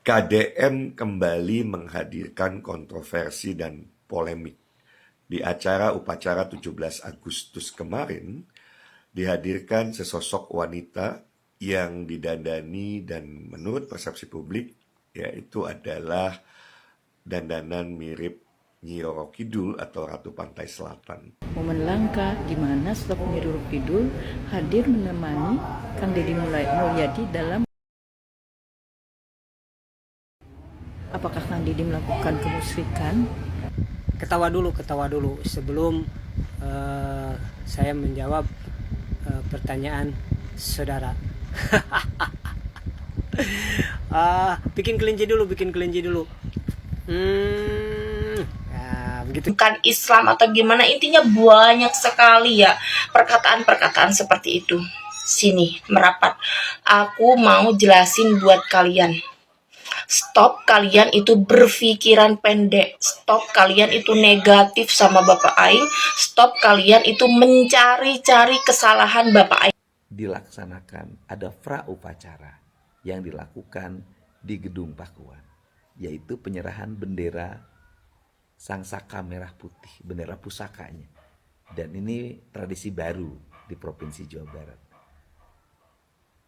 KDM kembali menghadirkan kontroversi dan polemik. Di acara upacara 17 Agustus kemarin, dihadirkan sesosok wanita yang didandani dan menurut persepsi publik, yaitu adalah dandanan mirip Nyi Roro Kidul atau Ratu Pantai Selatan. Momen langka di mana sosok Nyi Roro Kidul hadir menemani Kang Deddy Mulyadi dalam. Apakah Kang Deddy melakukan kemusyrikan? Ketawa dulu sebelum saya menjawab pertanyaan saudara. Bikin kelinci dulu. Begitu. Bukan Islam atau gimana, intinya banyak sekali ya perkataan-perkataan seperti itu. Sini merapat, aku mau jelasin buat kalian. Stop kalian itu berpikiran pendek. Stop kalian itu negatif sama Bapak Aing. Stop kalian itu mencari-cari kesalahan Bapak Aing. Dilaksanakan ada pra-upacara yang dilakukan di Gedung Pakuan, yaitu penyerahan bendera Sang Saka Merah Putih, bendera pusakanya. Dan ini tradisi baru di Provinsi Jawa Barat,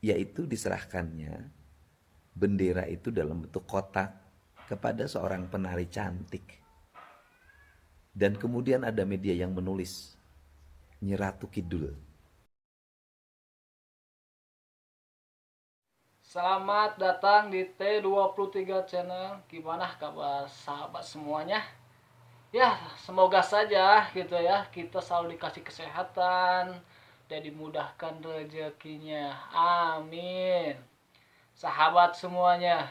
yaitu diserahkannya bendera itu dalam bentuk kotak kepada seorang penari cantik. Dan kemudian ada media yang menulis Nyi Ratu Kidul. Selamat datang di T23 Channel. Gimana kabar sahabat semuanya? Ya, semoga saja gitu ya, kita selalu dikasih kesehatan dan dimudahkan rezekinya. Amin. Sahabat semuanya,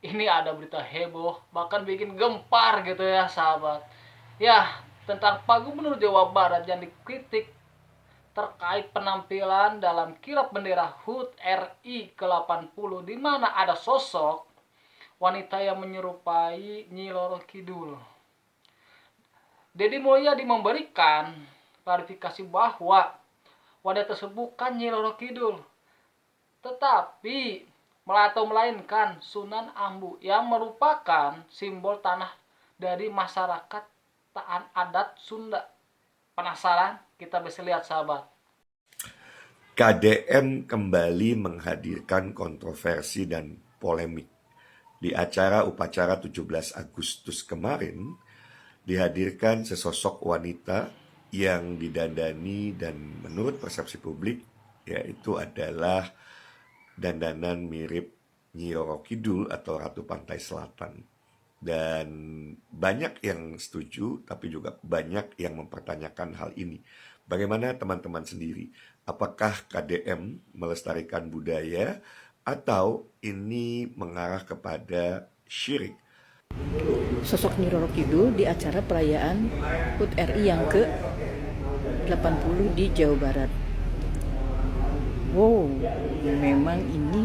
ini ada berita heboh, bahkan bikin gempar gitu ya sahabat. Ya, tentang Pak Gubernur Jawa Barat yang dikritik terkait penampilan dalam kirap bendera HUT RI ke-80, di mana ada sosok wanita yang menyerupai Nyi Roro Kidul. Deddy Mulyadi memberikan klarifikasi bahwa wanita tersebut bukan Nyi Roro Kidul, tetapi melainkan Sunan Ambu yang merupakan simbol tanah dari masyarakat taat adat Sunda. Penasaran? Kita bisa lihat sahabat. KDM kembali menghadirkan kontroversi dan polemik. Di acara upacara 17 Agustus kemarin, dihadirkan sesosok wanita yang didandani dan menurut persepsi publik, yaitu adalah dandanan mirip Nyi Roro Kidul atau Ratu Pantai Selatan. Dan banyak yang setuju, tapi juga banyak yang mempertanyakan hal ini. Bagaimana teman-teman sendiri? Apakah KDM melestarikan budaya atau ini mengarah kepada syirik? Sosok Nyi Roro Kidul di acara perayaan HUT RI yang ke-80 di Jawa Barat. Wow, memang ini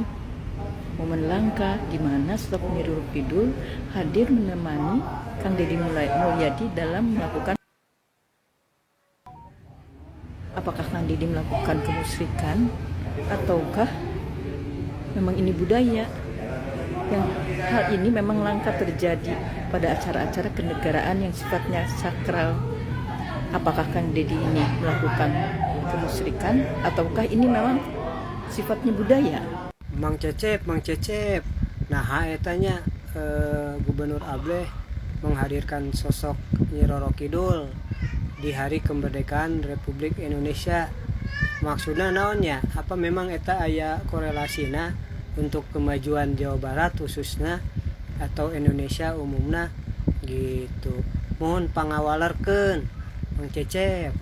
momen langka di mana sosok Nyi Roro Kidul hadir menemani Kang Deddy Mulyadi dalam melakukan. Apakah Kang Deddy melakukan kemusyrikan ataukah memang ini budaya? Yang hal ini memang langka terjadi pada acara-acara kenegaraan yang sifatnya sakral. Apakah Kang Deddy ini melakukan kemusyrikan ataukah ini memang sifatnya budaya? Mang Cecep. Nah, etanya Gubernur Ableh menghadirkan sosok Nyi Roro Kidul di hari kemerdekaan Republik Indonesia. Maksudnya naonnya? Apa memang eta aya korelasina untuk kemajuan Jawa Barat khususnya atau Indonesia umumnya gitu? Mohon pangawalerkeun Mang Cecep.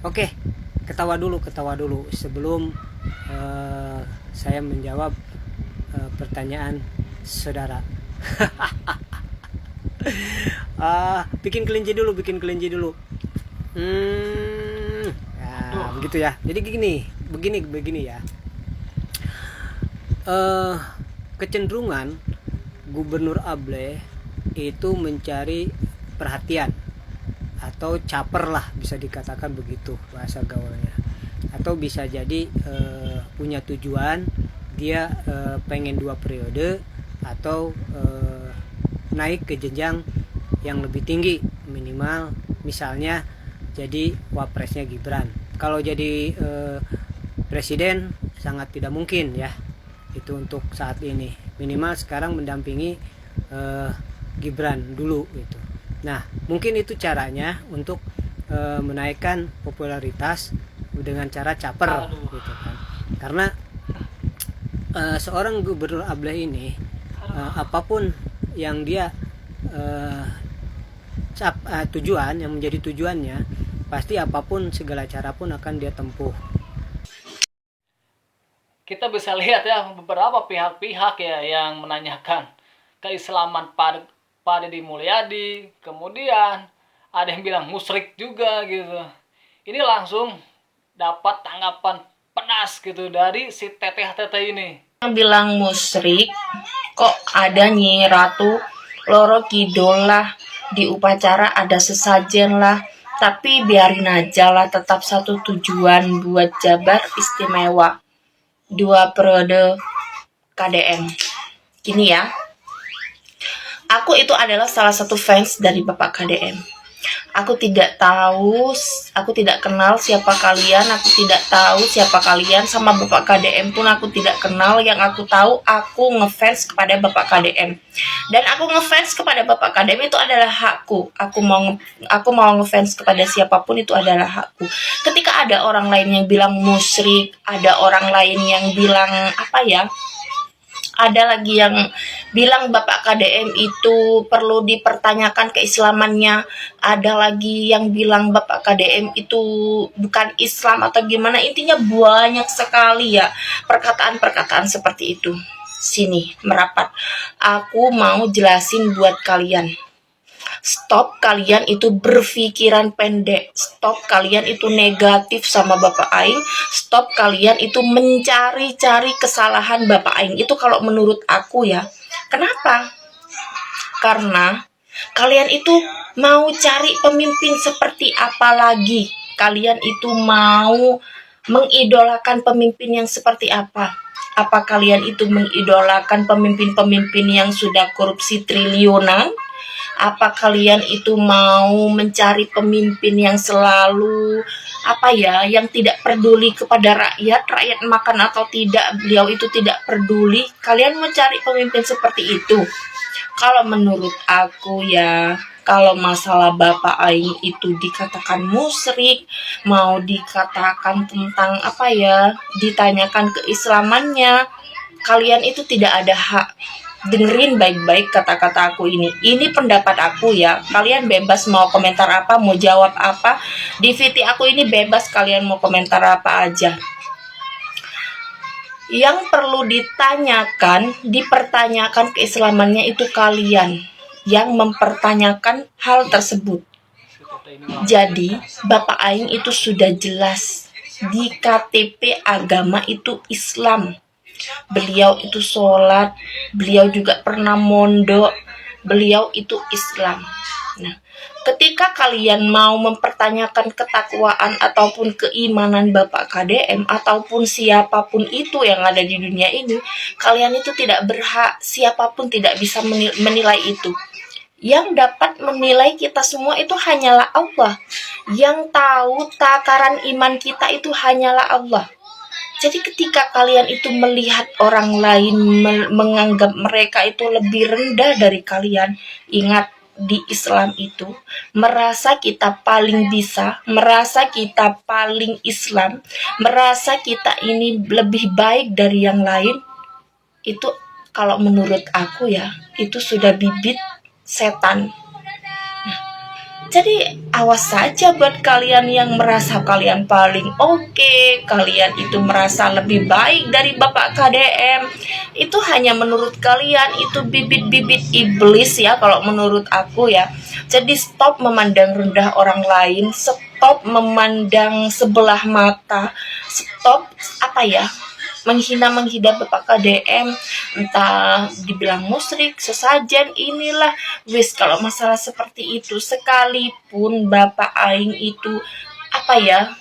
Oke. Ketawa dulu sebelum saya menjawab pertanyaan saudara. Bikin kelinci dulu. Begitu ya. Jadi begini ya. Kecenderungan Gubernur Ableh itu mencari perhatian atau caper lah, bisa dikatakan begitu bahasa gaulnya, atau bisa jadi punya tujuan dia pengen 2 periode atau naik ke jenjang yang lebih tinggi, minimal misalnya jadi wapresnya Gibran. Kalau jadi presiden sangat tidak mungkin ya, itu untuk saat ini. Minimal sekarang mendampingi Gibran dulu gitu. Nah, mungkin itu caranya untuk menaikkan popularitas dengan cara caper gitu kan. Karena seorang Gubernur Ableh ini apapun yang dia tujuan yang menjadi tujuannya, pasti apapun segala cara pun akan dia tempuh. Kita bisa lihat ya beberapa pihak-pihak ya yang menanyakan keislaman Pak Deddy Mulyadi, kemudian ada yang bilang musyrik juga gitu. Ini langsung dapat tanggapan pedas gitu dari si teteh-teteh ini. Yang bilang musyrik, kok ada Nyi Ratu loro kidul lah, di upacara ada sesajen lah, tapi biarin aja lah, tetap satu tujuan buat Jabar istimewa 2 periode KDM. Gini ya, aku itu adalah salah satu fans dari Bapak KDM. Aku tidak kenal siapa kalian, aku tidak tahu siapa kalian, sama Bapak KDM pun aku tidak kenal. Yang aku tahu, aku ngefans kepada Bapak KDM. Dan aku ngefans kepada Bapak KDM itu adalah hakku. Aku mau ngefans kepada siapapun itu adalah hakku. Ketika ada orang lain yang bilang musyrik, ada orang lain yang bilang ada lagi yang bilang Bapak KDM itu perlu dipertanyakan keislamannya. Ada lagi yang bilang Bapak KDM itu bukan Islam atau gimana. Intinya banyak sekali ya perkataan-perkataan seperti itu. Sini, merapat. Aku mau jelasin buat kalian. Stop kalian itu berpikiran pendek. Stop kalian itu negatif sama Bapak Aing. Stop kalian itu mencari-cari kesalahan Bapak Aing. Itu kalau menurut aku ya. Kenapa? Karena kalian itu mau cari pemimpin seperti apa lagi? Kalian itu mau mengidolakan pemimpin yang seperti apa? Apa kalian itu mengidolakan pemimpin-pemimpin yang sudah korupsi triliunan? Apa kalian itu mau mencari pemimpin yang selalu yang tidak peduli kepada rakyat makan atau tidak, beliau itu tidak peduli? Kalian mencari pemimpin seperti itu? Kalau menurut aku ya, kalau masalah Bapak Aing itu dikatakan musyrik, mau dikatakan tentang ditanyakan keislamannya, kalian itu tidak ada hak. Dengerin baik-baik kata-kata aku ini. Ini pendapat aku ya. Kalian bebas mau komentar apa, mau jawab apa. Di VT aku ini bebas kalian mau komentar apa aja. Yang perlu dipertanyakan keislamannya itu kalian yang mempertanyakan hal tersebut. Jadi, Bapak Aing itu sudah jelas di KTP agama itu Islam. Beliau itu sholat, beliau juga pernah mondok, beliau itu Islam. Nah, ketika kalian mau mempertanyakan ketakwaan ataupun keimanan Bapak KDM ataupun siapapun itu yang ada di dunia ini, kalian itu tidak berhak, siapapun tidak bisa menilai itu. Yang dapat menilai kita semua itu hanyalah Allah. Yang tahu takaran iman kita itu hanyalah Allah. Jadi ketika kalian itu melihat orang lain menganggap mereka itu lebih rendah dari kalian, ingat di Islam itu merasa kita paling bisa, merasa kita paling Islam, merasa kita ini lebih baik dari yang lain, itu kalau menurut aku ya, itu sudah bibit setan. Jadi awas saja buat kalian yang merasa kalian paling oke, kalian itu merasa lebih baik dari Bapak KDM. Itu hanya menurut kalian, itu bibit-bibit iblis ya kalau menurut aku ya. Jadi stop memandang rendah orang lain, stop memandang sebelah mata, stop menghina Bapak KDM, entah dibilang musyrik, sesajen, inilah wis. Kalau masalah seperti itu, sekalipun Bapak Aing itu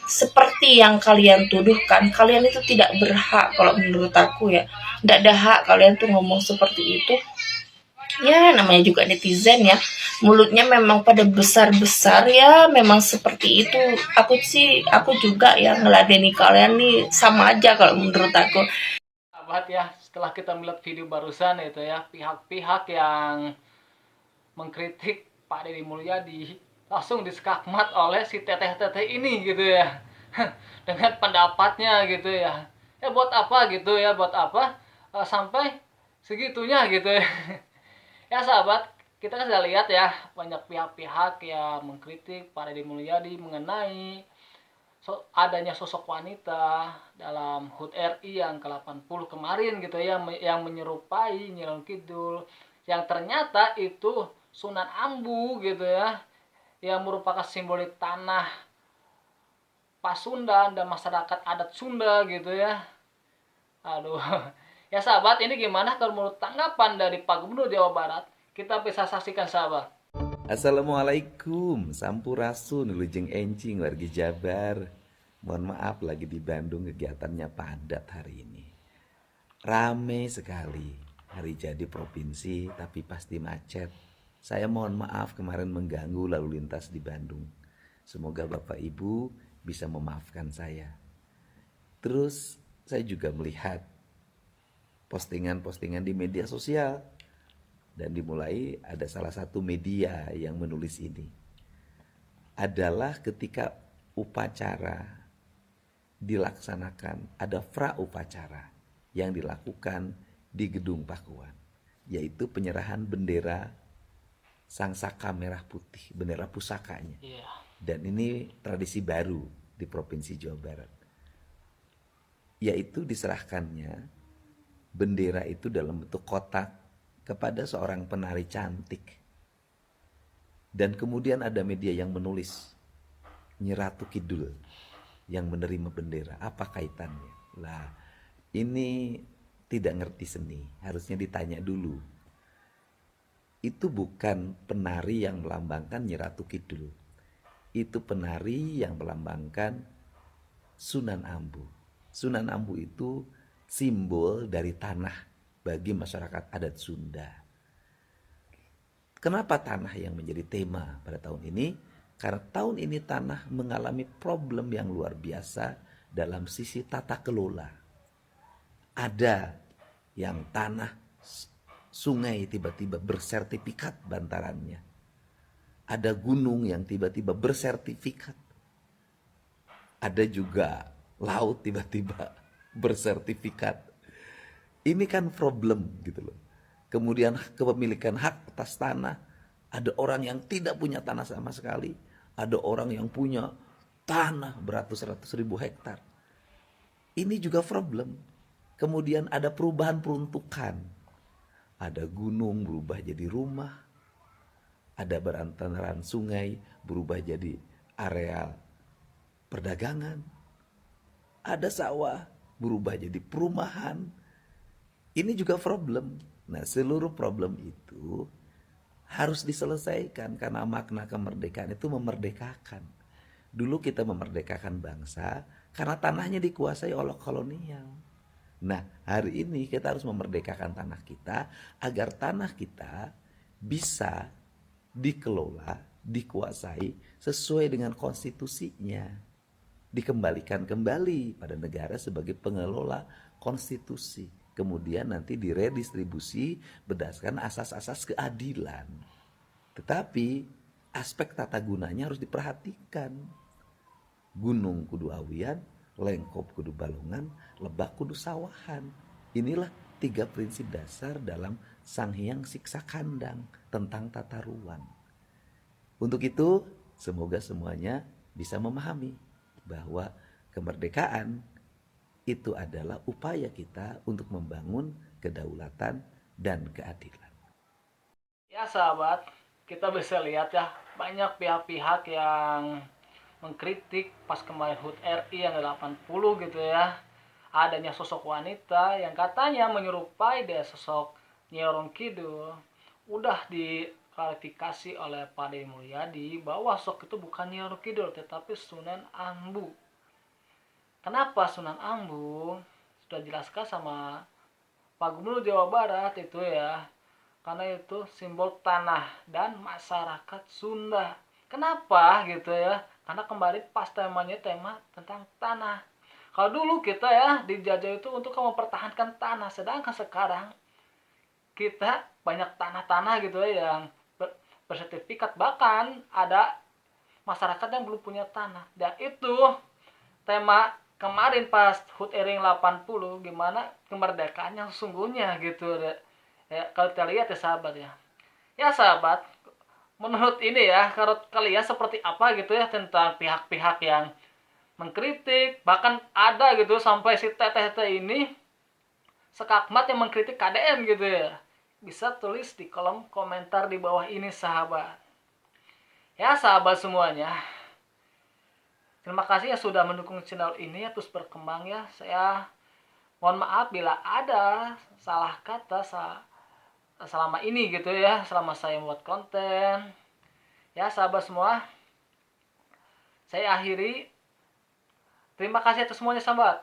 seperti yang kalian tuduhkan, kalian itu tidak berhak kalau menurut aku ya. Nggak ada hak kalian tuh ngomong seperti itu. Ya namanya juga netizen ya, mulutnya memang pada besar-besar ya, memang seperti itu. Aku juga ya ngeladeni kalian nih sama aja kalau menurut aku. Sahabat ya, setelah kita melihat video barusan itu ya, pihak-pihak yang mengkritik Pak Deddy Mulyadi langsung diskakmat oleh si teteh-teteh ini gitu ya. Dengan pendapatnya gitu ya. Buat apa gitu ya, buat apa sampai segitunya gitu ya. Ya sahabat, kita kan sudah lihat ya banyak pihak-pihak yang mengkritik Pak Deddy Mulyadi mengenai adanya sosok wanita dalam HUT RI yang ke-80 kemarin gitu ya, yang menyerupai Nyi Roro Kidul, yang ternyata itu Sunan Ambu gitu ya, yang merupakan simbolik tanah Pasundan dan masyarakat adat Sunda gitu ya. Aduh. Ya sahabat, ini gimana kalau menurut tanggapan dari Pak Gubernur Jawa Barat? Kita bisa saksikan sahabat. Assalamualaikum, Sampurasun, Wilujeng Encing, wargi Jabar. Mohon maaf lagi di Bandung kegiatannya padat hari ini. Rame sekali, hari jadi provinsi tapi pasti macet. Saya mohon maaf kemarin mengganggu lalu lintas di Bandung. Semoga Bapak Ibu bisa memaafkan saya. Terus saya juga melihat postingan-postingan di media sosial. Dan dimulai ada salah satu media yang menulis ini. Adalah ketika upacara dilaksanakan, ada pra upacara yang dilakukan di Gedung Pakuan. Yaitu penyerahan bendera Sangsaka Merah Putih, bendera pusakanya. Dan ini tradisi baru di Provinsi Jawa Barat. Yaitu diserahkannya bendera itu dalam bentuk kotak kepada seorang penari cantik. Dan kemudian ada media yang menulis Nyi Ratu Kidul yang menerima bendera. Apa kaitannya? Lah, ini tidak ngerti seni, harusnya ditanya dulu. Itu bukan penari yang melambangkan Nyi Ratu Kidul. Itu penari yang melambangkan Sunan Ambu. Sunan Ambu itu simbol dari tanah bagi masyarakat adat Sunda. Kenapa tanah yang menjadi tema pada tahun ini? Karena tahun ini tanah mengalami problem yang luar biasa dalam sisi tata kelola. Ada yang tanah sungai tiba-tiba bersertifikat bantarannya. Ada gunung yang tiba-tiba bersertifikat. Ada juga laut tiba-tiba bersertifikat. Ini kan problem gitu loh. Kemudian kepemilikan hak atas tanah. Ada orang yang tidak punya tanah sama sekali. Ada orang yang punya tanah beratus-ratus ribu hektar. Ini juga problem. Kemudian ada perubahan peruntukan. Ada gunung berubah jadi rumah. Ada bantaran sungai berubah jadi areal perdagangan. Ada sawah berubah jadi perumahan. Ini juga problem. Nah, seluruh problem itu harus diselesaikan karena makna kemerdekaan itu memerdekakan. Dulu kita memerdekakan bangsa karena tanahnya dikuasai oleh kolonial. Nah, hari ini kita harus memerdekakan tanah kita agar tanah kita bisa dikelola, dikuasai sesuai dengan konstitusinya. Dikembalikan kembali pada negara sebagai pengelola konstitusi. Kemudian nanti diredistribusi berdasarkan asas-asas keadilan. Tetapi aspek tata gunanya harus diperhatikan. Gunung kudu awian, lengkop kudu balongan, lebak kudu sawahan. Inilah 3 prinsip dasar dalam Sang Hyang Siksa Kandang tentang tata ruang. Untuk itu, semoga semuanya bisa memahami bahwa kemerdekaan itu adalah upaya kita untuk membangun kedaulatan dan keadilan. Ya sahabat, kita bisa lihat ya banyak pihak-pihak yang mengkritik pas kemarin HUT RI yang 80 gitu ya. Adanya sosok wanita yang katanya menyerupai dari sosok Nyi Roro Kidul. Udah diklarifikasi oleh Pak Deddy Mulyadi bahwa sosok itu bukan Nyi Roro Kidul tetapi Sunan Ambu. Kenapa Sunan Ambu? Sudah jelaskan sama Pak Gubernur Jawa Barat itu ya, karena itu simbol tanah dan masyarakat Sunda. Kenapa gitu ya? Karena kembali pas temanya tema tentang tanah. Kalau dulu kita ya dijajah itu untuk mempertahankan tanah, sedangkan sekarang kita banyak tanah-tanah gitu ya yang bersertifikat, bahkan ada masyarakat yang belum punya tanah. Dan itu tema kemarin pas HUT RI 80, gimana kemerdekaan yang sesungguhnya gitu ya, kalau kita lihat ya sahabat ya. Ya sahabat, menurut ini ya, kalau kalian seperti apa gitu ya tentang pihak-pihak yang mengkritik, bahkan ada gitu sampai si teteh ini sekakmat yang mengkritik KDM gitu ya. Bisa tulis di kolom komentar di bawah ini sahabat. Ya sahabat semuanya, terima kasih ya sudah mendukung channel ini ya, terus berkembang ya. Saya mohon maaf bila ada salah kata selama ini gitu ya, selama saya membuat konten. Ya sahabat semua, saya akhiri. Terima kasih atas semuanya sahabat.